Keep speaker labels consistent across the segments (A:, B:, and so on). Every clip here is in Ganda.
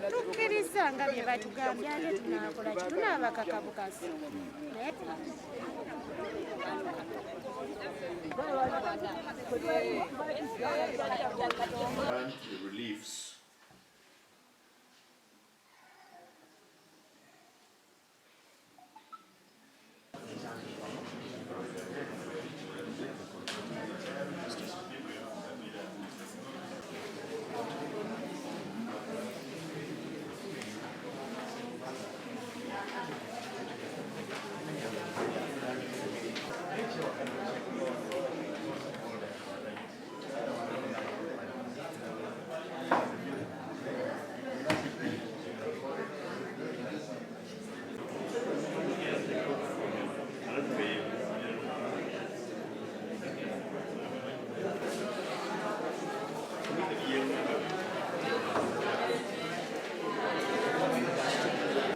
A: Tukirizanga bye batugambye ate tunakola ki tunaabakakabukasi
B: reliefs.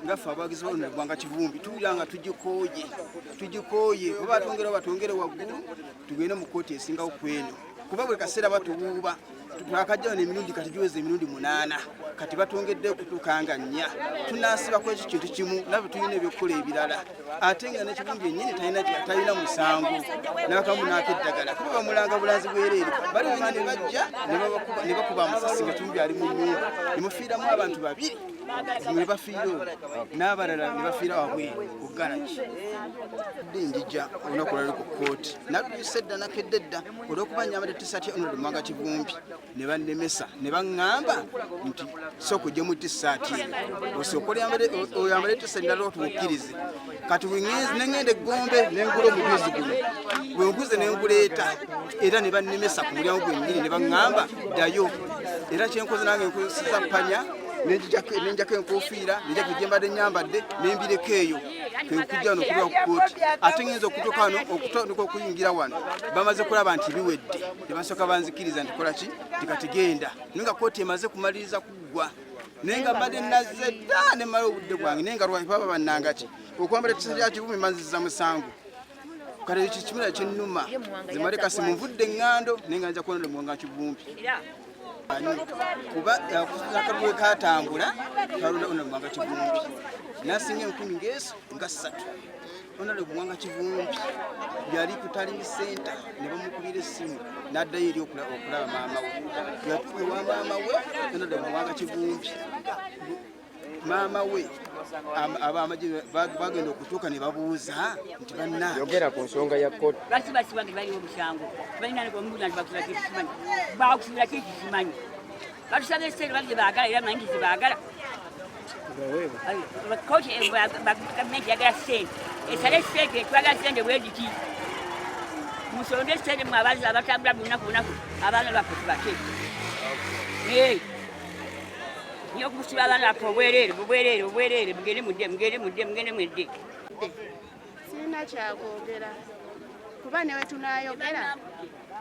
C: Ngafa abagizi bano Muwanga Kivumbi tuulanga tujikoye oba batongere waggulu tugende mu Kooti esingawo kweno kuba bwe kaseera batubuuba twakajjayo n'emirundi kati giweze emirundi 8 kati batongedde kutukanganya tunasiba ku ekyo kintu kimu nabo tulina ebyokukola ebirala ate nga n'ekivumbi ennyini talina musango n'akamu n'akeddagala kuba bamulanga bulanzi bwereere bali ne bajja ne bakuba amasasi nga Kivumbi ali mu nnyumba ne mufiiramu abantu 2 ne bafiira n'abalala ne bafiira wabweru ku garagi njija olunaku lwali ku kooti natuyise edda nakedde edda olw'okuba nyambadde tissaati ya Honorable Muwanga Kivumbi ne bannemesa ne baŋŋamba nti sooka ojje mu tissaati osooka oyambadde tissaati ndala otubukkirize kati neŋŋenda eggombe n'engula omujuzi guno bwe nguze n'enguleeta era ne bannemesa ku mulyango gwennyini ne baŋŋamba ddayo era kyenkoze nange nkozesa ppanya nenjako enkofiira nenjako gye mbadde nyambadde nembireko eyo kekujja wano okulwa ku kooti ate ngenza okutuuka wano okutandika okuyingira wano bamaze kulaba nti biwedde ne basooka banzikiriza nti kola ki tikatigenda naye nga kooti emaze kumaliriza kuggwa naye nga mbadde nazze dda ne mmala obudde bwange naye nga lwaki baba bannanga ki okwambala ekisa kya Kivumbi manziza musango kale ekyo kimera kyennuma zimale kasi munvudde eŋŋando naye nga nja kuwonera Muwanga Kivumbi kuba akalwe katambula kalonda ona Muwanga Kivumbi nasinga enkumi ngeeso nga 3 Honorable Muwanga Kivumbi yali ku Tallying Center ne bamukubira essimu n'addayo eri okulaba maama we yatuuka ewa maama we Honorable Muwanga Kivumbi maama we abamaje bagenda okutuuka ne babuuza nti bannange
B: yogera ku nsonga ya kooti
D: basi bange bali obusango balina ne komubuuza nti bakusula kisimanyi bakusula kisimanyi batusabye essere bali baagala era manyi zibaagala kooti gavumenti yagala ssente esale ssente twagala ssente bweziki musonde essere mu abazi abatambula bunaku abaana bakutubake niyo kusiba abaana baffe obwereere mugende mudde
A: sirina kyakwogera kuba newe tunayogera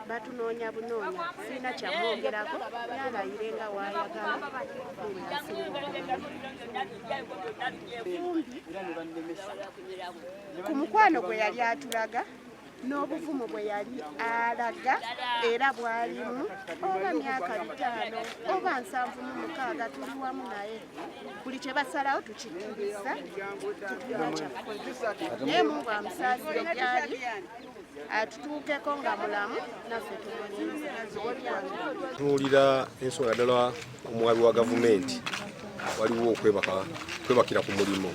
A: batunoonya bunoonya sirina kyamwogerako yalayire nga wayagala ku mukwano gwe yali atulaga n'obuvumu bwe yali alaga era bwalimu oba myaka 5 oba 76 tuli wamu naye buli kye basalawo tukikkiriza tutula kyaffe naye Mungu amusaasire gyali atutuukeko nga mulamu naffe
B: tunuulira ensonga ddala omuwabi wa gavumenti waliwo okwebakira ku mulimu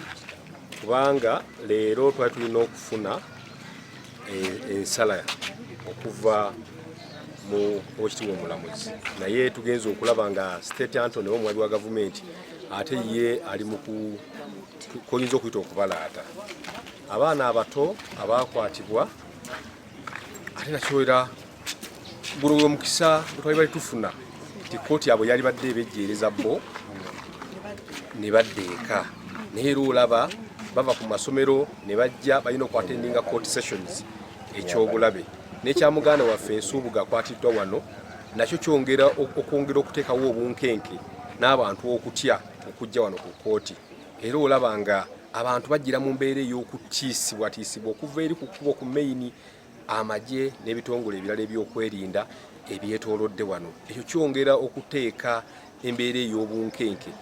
B: kubanga leero twali tulina okufuna ensala okuva mu ekitiibwa omulamuzi naye tugenza okulaba nga State Antony omuwabi wa gavumenti ate ye ali mu koyinza okuyita okubalaata abaana abato abakwatibwa ate nakyo era gulo mukisa twali bali tufuna nti kooti abo yali badde ebejjeereza bo ne badde eka naye era olaba bava ku masomero ne bajja balina okuatendinga court sessions ekyobulabe n'ekyamuganda waffe Ensuubuga akwatiddwa wano nakyo kyongera okwongera okuteekawo obunkenke n'abantu okutya okujja wano ku kooti era olaba nga abantu bajjira mu mbeera ey'okutiisibwa okuva eri ku kkubo ku maini amagye n'ebitongole ebirala ebyokwerinda ebyetoolodde wano ekyo kyongera okuteeka embeera ey'obunkenke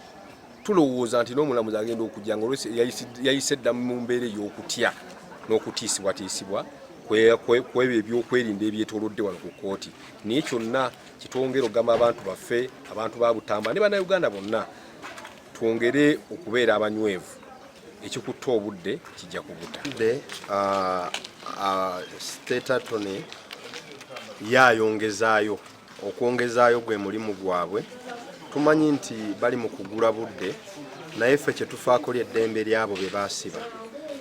B: tulowooza nti n'omulamuzi agenda okujja nga yayise dda mu mbeera ey'okutya n'okutiisibwatiisibwa kwebyo ebyokwerinda ebyetoolodde wano ku kooti naye kyonna kitwongera okugamba abantu baffe abantu ba Butambala ne bannayuganda bonna twongere okubeera abanywevu ekikutta obudde kijja kubuta
E: State Attorney yayongezaayo okwongezaayo gwe mulimu gwabwe tumanyi nti bali mu kugula budde naye ffe kyetufaako ly'eddembe lyabo bye baasiba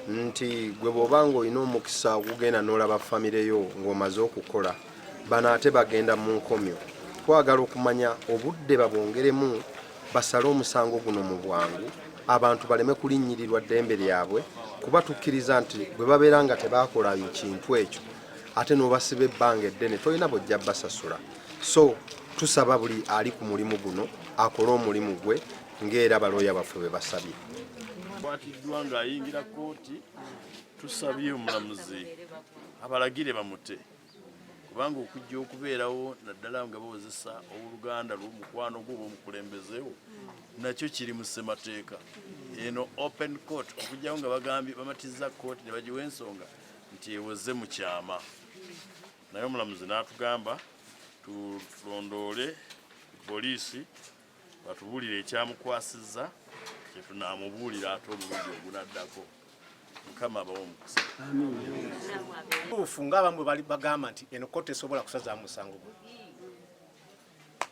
E: nti gwe bw'obanga olina omukisa ogugenda n'olaba famire yo ng'omaze okukola bano ate bagenda mu nkomyo twagala okumanya obudde babwongeremu basale omusango guno mu bwangu abantu baleme kulinnyirirwa ddembe lyabwe kuba tukkiriza nti bwe babeera nga tebakolayo kintu ekyo ate n'obasiba ebbanga eddene tolina bojja basasula so tusaba buli ali ku mulimu guno akole omulimu gwe ng'era balooya baffe bwe basabye
F: kwatiddwa ng'ayingira kooti tusabye omulamuzi abalagire bamute kubanga okujja okubeerawo naddala nga bawozesa oluganda lw'omukwano gwo bw'omukulembezeewo nakyo kiri mu ssemateeka eno open court okujjawo nga bagambye bamatizza kooti ne bagiwa ensonga nti ewoze mu kyama naye omulamuzi n'atugamba tulondoole poliisi batubuulire ekyamukwasizza kyetunaamubuulira ate omulundi ogunaddako. Mukama abawe omukisa.
G: Tuufu ng'abamu bwe bagamba nti eno kkooti esobola kusaza musango gwe.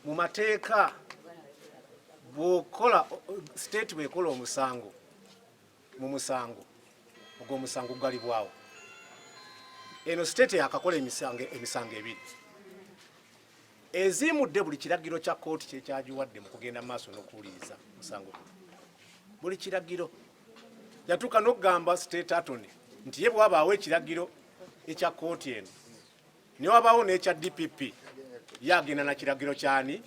G: Mu mateeka bw'okola state bw'ekola omusango mu musango ogwo omusango gugalibwawo. Eno state yakakola emisango ebiri ezimudde buli kiragiro kya kkooti kyekyagiwadde mu kugenda mu maaso n'okuwuliriza musango guno. Buli kiragiro yatuuka n'okugamba state attorney nti ye bw'abaawo ekiragiro ekya kkooti eno ne wabaawo n'ekya DPP yagenda na kiragiro kyani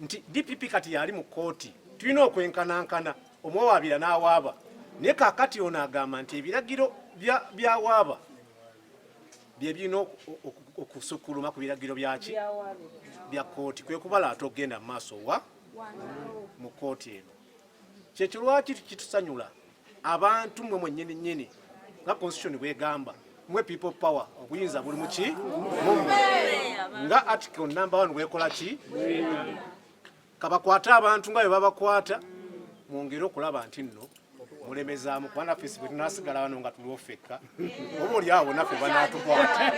G: nti DPP kati yali mu kkooti tulina okwenkanankana omwawabira n'awaaba naye kaakati ono agamba nti ebiragiro byawaaba bye birina okusukkuluma ku biragiro byaki bya kkooti kwe kubala ate okugenda mu maaso wa mu kkooti eno. Kyekyo lwaki kitusanyula abantu mwe mwennyini nnyini nga constitution bwegamba mwe people power obuyinza buli muki nga article number 1 bwekola ki kabakwata abantu nga bwe babakwata mwongere okulaba nti nno mulemezaamu kubana fesi bwe tunasigala wano nga tuliwo ffekka oba oli awo naffe banaatukwata.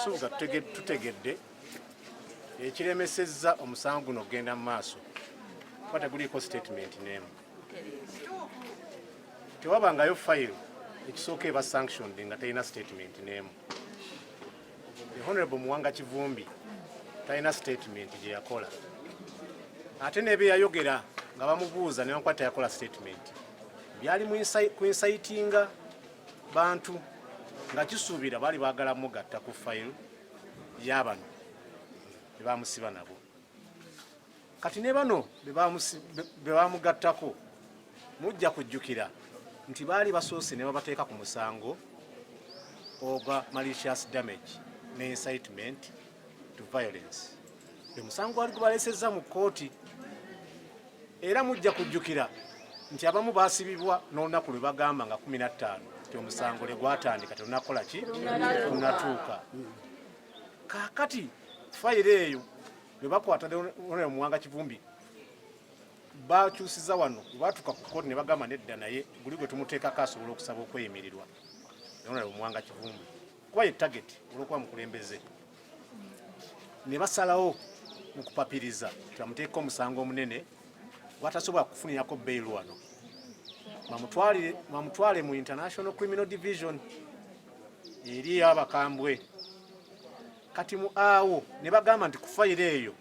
G: Suuga tutegedde ekiremesezza omusango guno okugenda mu maaso kuba teguliiko statement n'emu. Tewabangayo file ekisooka eba sanctioned nga talina statement n'emu. The Honorable Muwanga Kivumbi talina statement gye yakola. Ate ne bye yayogera nga bamubuuza ne bamukwata yakola statement. Byali ku incitinga bantu nga kisuubira bali baagala mugatta ku file y'abano be bamusiba nabo. Kati ne bano be bamugattako mujja kujjukira nti baali basoose ne babateeka ku musango ogwa malicious damage ne incitement to violence. Omusango wali gubalesezza mu kkooti era mujja kujjukira nti abamu baasibibwa n'olunaku lwe bagamba nga 15 nti omusango le gwatandika terunakola ki tunatuuka. Kaakati fayiro eyo bwe bakwata Honorable Muwanga Kivumbi bakyusiza wano baatuuka ku kkooti ne bagamba nedda naye guli gwe tumuteekako asobola okusaba okweyimirirwa Honorable Muwanga Kivumbi kuba ye target olw'okuba mukulembeze. Ne basalawo mu kupapiriza twamuteeka omusango omunene gwatasobola kufunirako bail wano bamutwale mu International Criminal Division eri abakambwe. Kati mu awo ne bagamba nti ku fayiro eyo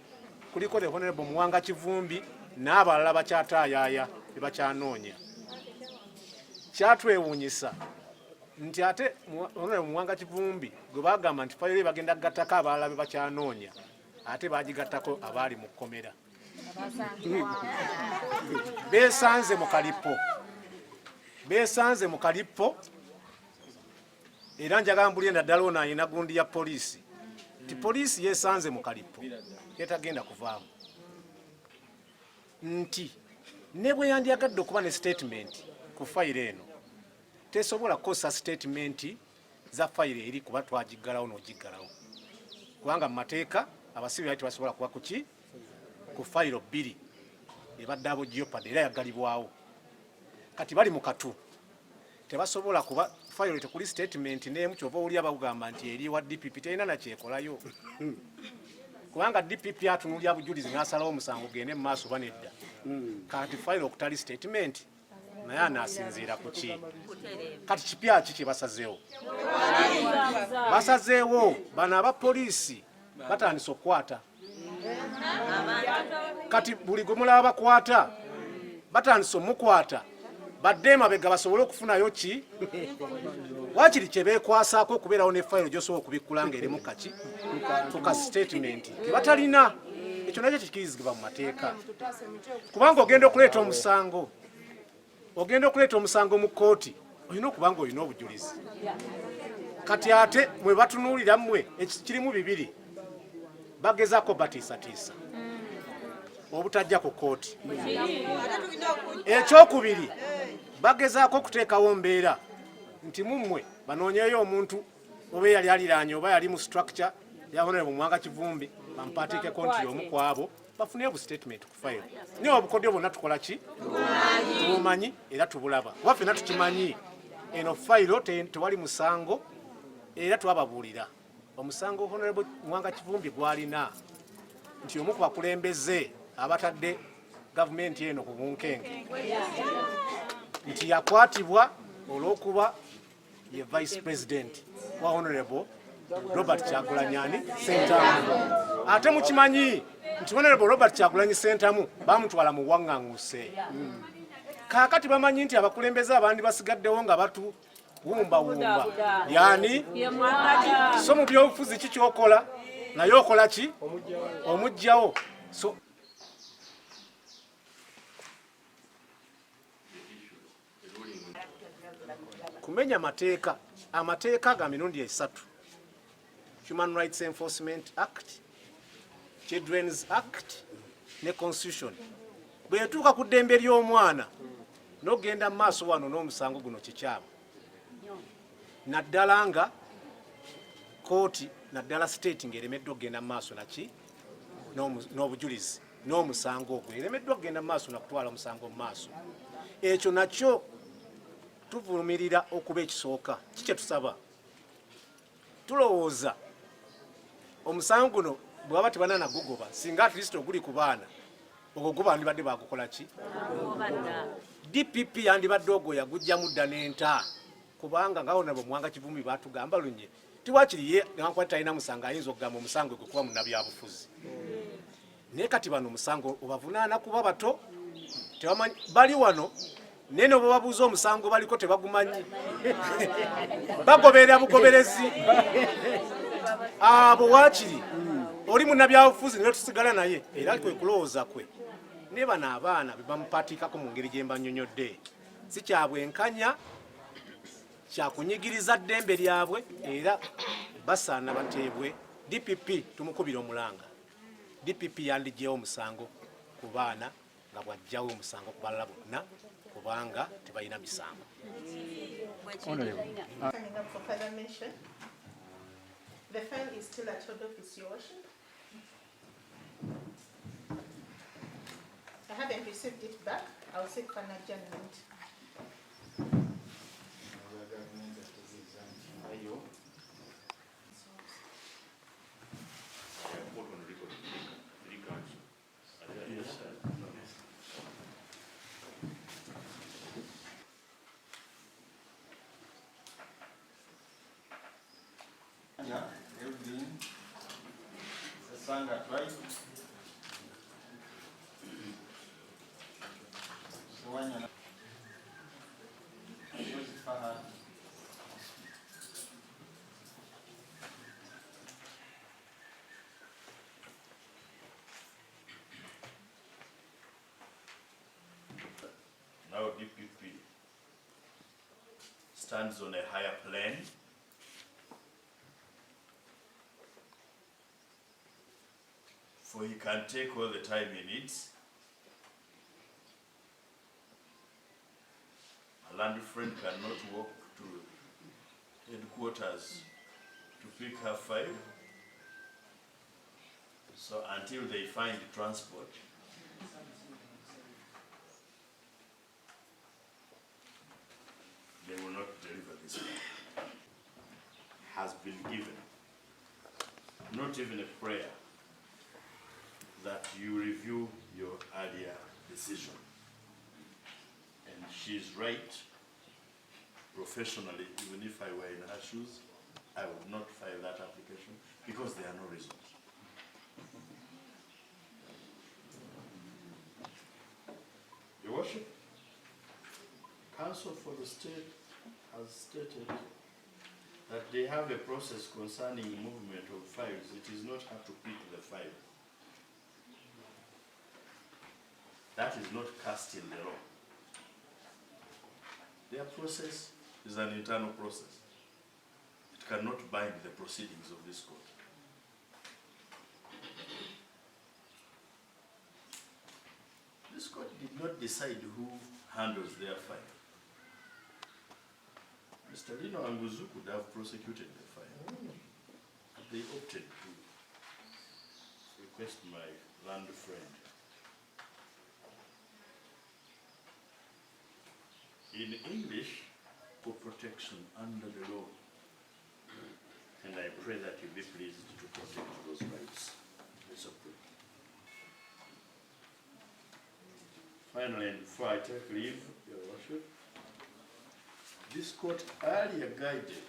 G: kuliko the Honorable Muwanga Kivumbi n'abalala bakyataayaaya be bakyanoonya. Kyatwewuunyisa nti ate Honorable Muwanga Kivumbi gwe bagamba nti fayiro bagenda kugattako abalala be bakyanoonya ate bagigattako abaali mu Komera. Beesanze mu kalipo era njagala mbulire naddala ono ayina gundi ya poliisi ti poliisi yeesanze mu kalipo yetagenda kuvaamu nti ne bwe yandyagadde okuba ne statement ku fayiro eno tesobola kukosa statement za fayiro eri kuba twagiggalawo n'ogiggalawo kubanga mu mateeka abasibe bali tebasobola kuba kuki ku fayiro 2 ebadde abo jeopardy era yagalibwawo. Kati bali mu katu tebasobola kuba fayiro tekuli statement n'emu kyova oli abagamba nti eri wa DPP terina nakyekolayo kubanga DPP atunulya bujulizi n'asalawo omusango gende mu maaso banedda. Kati fayiro okutali statement naye anaasinziira ku ki? Kati kipya ki kye basazeewo? Basazeewo bano abapoliisi batandise okukwata. Kati buli gwe mulaba bakwata batandise omukwata badde emabega basobole okufunayo ki? Wakiri kye beekwasaako okubeerawo ne fayiro gy'osobola okubikkula ng'erimu kaki tuka statement tebatalina. Ekyo nakyo kikirizibwa mu mateeka kubanga ogenda okuleeta omusango mu kkooti olina okuba nga olina obujulizi. Kati ate mwe batunuulira mmwe ekirimu 2 bagezaako batiisatiisa obutajja ku kkooti. Ekyokubiri bagezaako okuteekawo mbeera nti mummwe banoonyeyo omuntu oba yali aliraanye oba yali mu structure ya Honorable Muwanga Kivumbi bampaatiikeko nti omu ku abo bafune bu statement ku file niyo obukodyo bonna tukola ki tubumanyi era tubulaba waffe na tukimanyi eno file tewali musango era twababuulira omusango Honorable Muwanga Kivumbi gwalina nti omu ku bakulembeze abatadde gavumenti eno ku bunkenge nti yakwatibwa olw'okuba ye vice president wa Honorable Robert Kyagulanyi Ssentamu. Ate mukimanyi nti Honorable Robert Kyagulanyi Ssentamu bamutwala mu waŋŋaŋŋuse. Kaakati bamanyi nti abakulembeze abandi basigaddewo nga batu wumba yani so mu byobufuzi ki kyokola naye okola ki omugjawo so kumenya amateeka ga mirundi esatu Human Rights Enforcement Act, Children's Act ne Constitution bwe yatuuka ku ddembe ly'omwana n'ogenda mu maaso wano n'omusango guno kikyama naddala nga kooti naddala state ng'eremeddwa okugenda mu maaso naki n'obujulizi n'omusango ogwo eremeddwa okugenda mu maaso nakutwala omusango mu maaso ekyo nakyo tuvumirira okuba ekisooka kikye tusaba tulowooza omusango guno bwaba tebanana gugoba singa at least oguli ku baana ogwo guba andibadde bagukola ki DPP yandibadde ogwo yagujja mudda n'enta kubanga nga Honorable Muwanga Kivumbi batugamba lunye tiwakiri ye nkankwati talina musango ayinza okugamba omusango gwe kuba munnabyabufuzi naye kati bano omusango obavunaana kuba bato tebamanyi bali wano nene oba babuuza omusango baliko tebagumanyi bagoberera bugoberezi abo wakiri oli munnabyabufuzi ne tusigala naye era kwe kulowooza kwe ne bano abaana bebamupaatiikako mu ngeri gye mbannyonnyodde si kyabwenkanya kyakunyigiriza ddembe lyabwe era basaana bateebwe DPP tumukubira omulanga DPP yandiggyewo omusango ku baana nga bw'ajjawo omusango ku balala bonna kubanga tebalina misango.
H: The file is still at your office, Your Worship. I haven't received it back. I'll seek for an adjournment.
E: Sanga twice.
F: Now DPP stands on a higher plane. For he can take all the time he needs. A land friend cannot walk to headquarters to pick her file. So until they find transport, they will not deliver this file. Has been given, not even a prayer, that you review your earlier decision. And she's right. Professionally, even if I were in her shoes, I would not file that application because there are no reasons. Your Worship, Counsel for the State has stated that they have a process concerning movement of files. It is not hard to pick the file. That is not cast in the law. Their process is an internal process. It cannot bind the proceedings of this court. This court did not decide who handles their file. Mr. Lino Anguzu could have prosecuted the file. They opted to request my land friend. In English, for protection under the law. And I pray that you be pleased to protect those rights. Let's pray. Finally, and before I take leave, Your Worship, this court earlier guided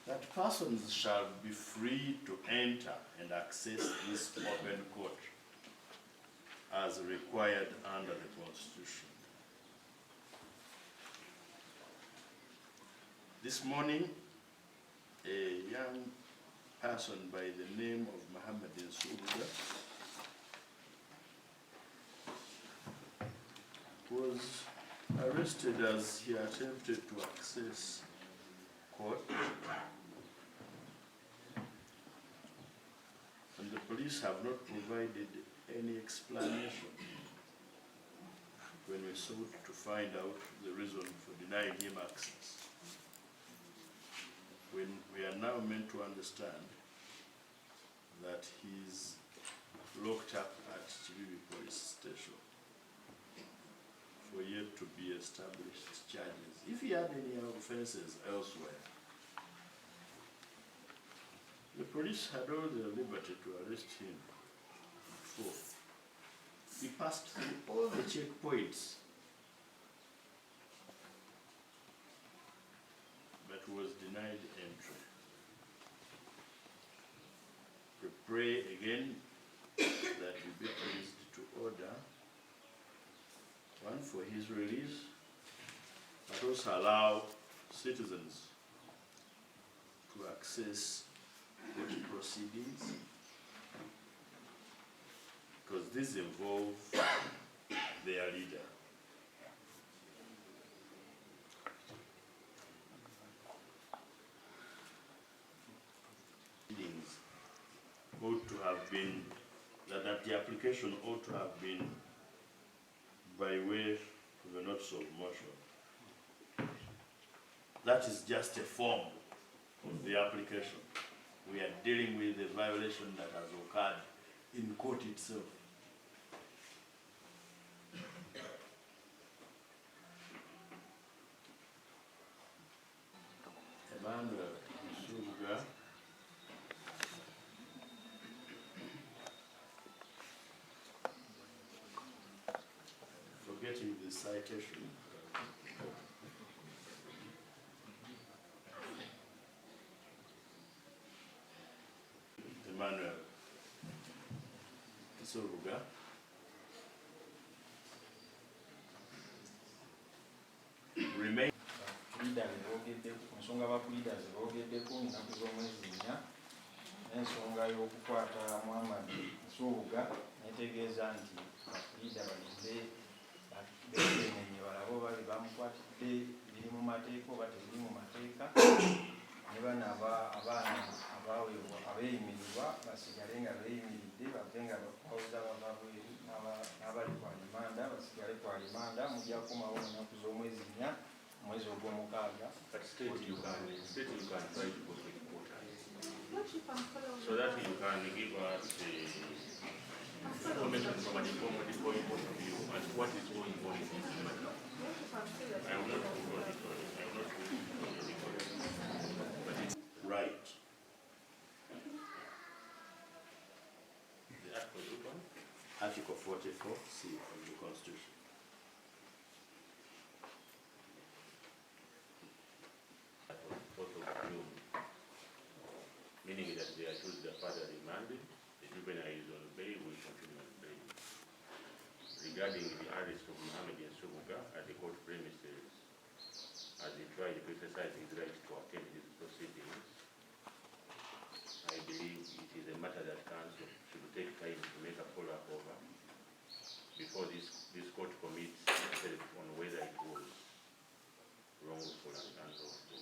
F: that persons shall be free to enter and access this open court as required under the Constitution. This morning, a young person by the name of Muhammad Subuga was arrested as he attempted to access court, and the police have not provided any explanation when we sought to find out the reason for denying him access. When we are now meant to understand that he's locked up at Chibibi police station for yet to be established charges, if he had any offenses elsewhere. The police had all the liberty to arrest him before. He passed through all the checkpoints, but was denied entry. We pray again that you be pleased to order, one, for his release, but also allow citizens to access court proceedings, because this involves their leader. Ought to have been, that the application ought to have been by way of a notice of motion. That is just a form of the application. We are dealing with a violation that has occurred in court itself. Emmanuel Subuga getting the citation. Emmanuel Subuga remain.
I: Ensonga abakulidazi boogeddeko ennaku z'omwezi 4 n'ensonga y'okukwata Muhammad Subuga netegeeza nti abakulida balinde beekenenye balabe oba bye bamukwatidde biri mu mateeka oba tebiri mu mateeka, ne bano abaana abaweebwa abeeyimirirwa basigale nga beeyimiridde, bave nga bawuza bava bweru, n'abali ku alimanda basigale ku alimanda. Mujja kukomawo ennaku z'omwezi 4 mwezi ogw'omukaaga.
J: So that you can give us information from an informed point of view and what is going on in this matter. I will not go on it. I will not go on it. But it's
F: Right.
J: the act was open.
F: Article 44C of the Constitution.
J: That was 4th of June, meaning that they are told their father remanded, the juvenile is on bail, will continue on bail. Regarding the arrest of Muhammad Subuga at the court premises, as he tried to exercise his right to attend these proceedings, I believe it is a matter that council should take time to make a follow-up over before this court commits itself on whether it was wrongful and unlawful.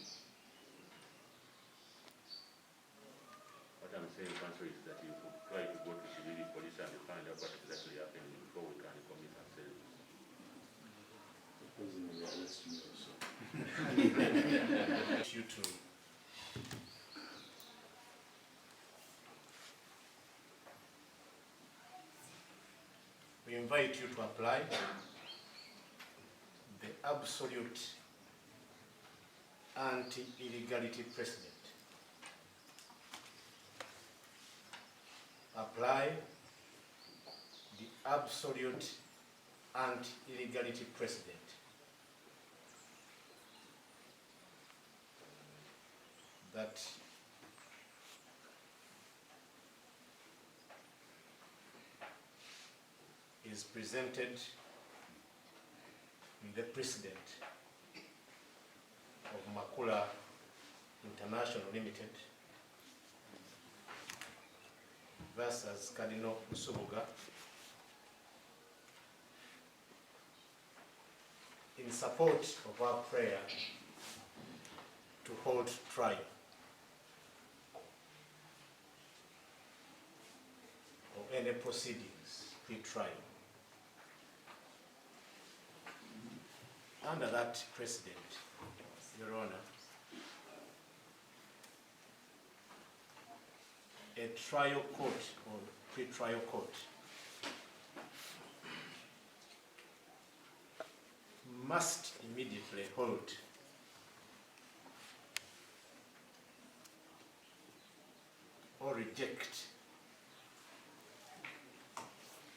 J: What I'm saying, council, is that you could try to go to civil police and find out what exactly happened before we can commit ourselves.
F: You to
G: we invite you to apply the absolute anti-illegality precedent. Apply the absolute anti-illegality precedent. That is presented in the precedent of Makula International Limited versus Cardinal Usubuga in support of our prayer to hold trial or any proceedings pre-trial. Under that precedent, Your Honor, a trial court or pre-trial court must immediately hold or reject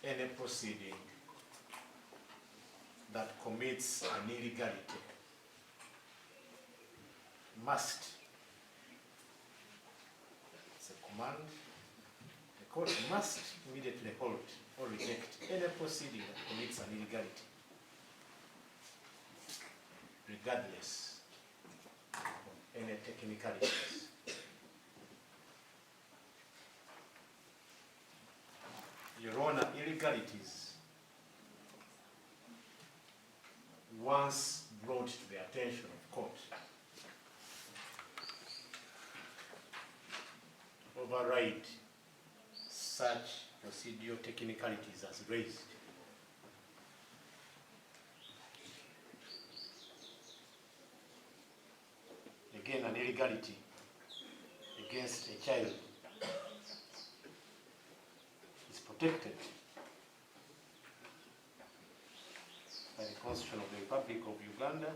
G: any proceeding that commits an illegality. Must. It's a command. The court must immediately hold or reject any proceeding that commits an illegality, regardless of any technicalities. Your Honor, illegalities, once brought to the attention of court, override such procedural technicalities as raised. Again, an illegality against a child is protected by the Constitution of the Republic of Uganda,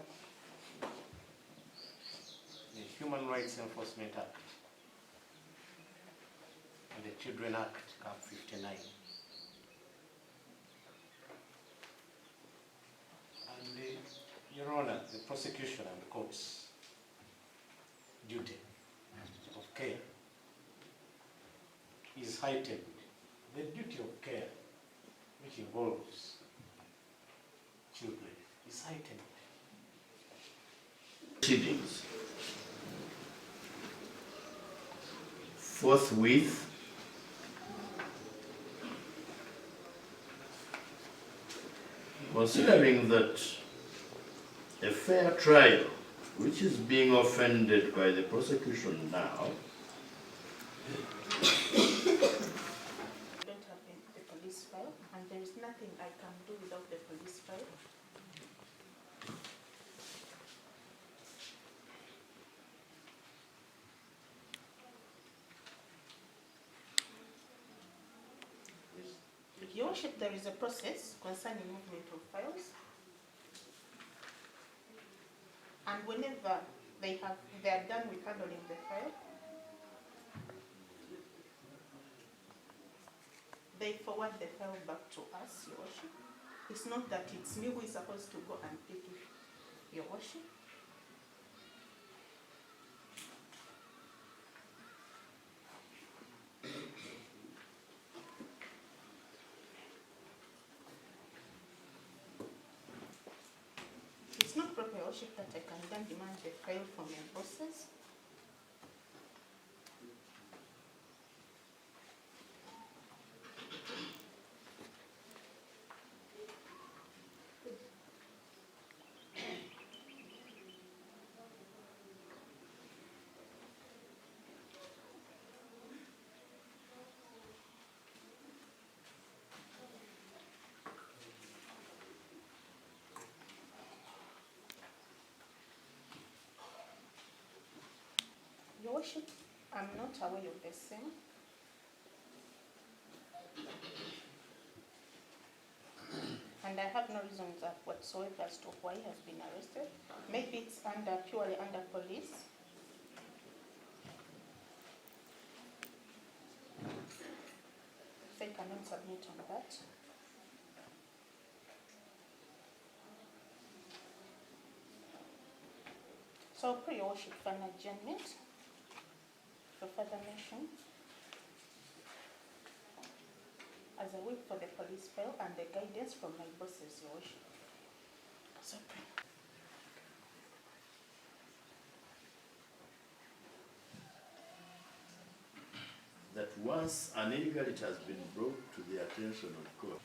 G: the Human Rights Enforcement Act, and the Children Act, Cap 59. And Your Honor, the prosecution and the court's duty of care is heightened. The duty of care, which involves children, is heightened.
F: Proceedings forthwith considering that a fair trial, which is being offended by the prosecution now,
H: don't have the police file, and there is nothing I can do without the police file. Your Worship, there is a process concerning movement of files, and whenever they are done with handling the file, they forward the file back to us, Your Worship. It's not that it's me who is supposed to go and pick it, Your Worship. It's not proper, Your Worship, that I can then demand the file from my bosses. Your Worship, I'm not aware of the same. and I have no reasons whatsoever as to why he has been arrested. Maybe it's purely under police. So I cannot submit on that. So pray your worship for an adjournment for further mention. As I wait for the police file and the guidance from my bosses, your worship. So pray.
F: That once an illegality has been brought to the attention of court,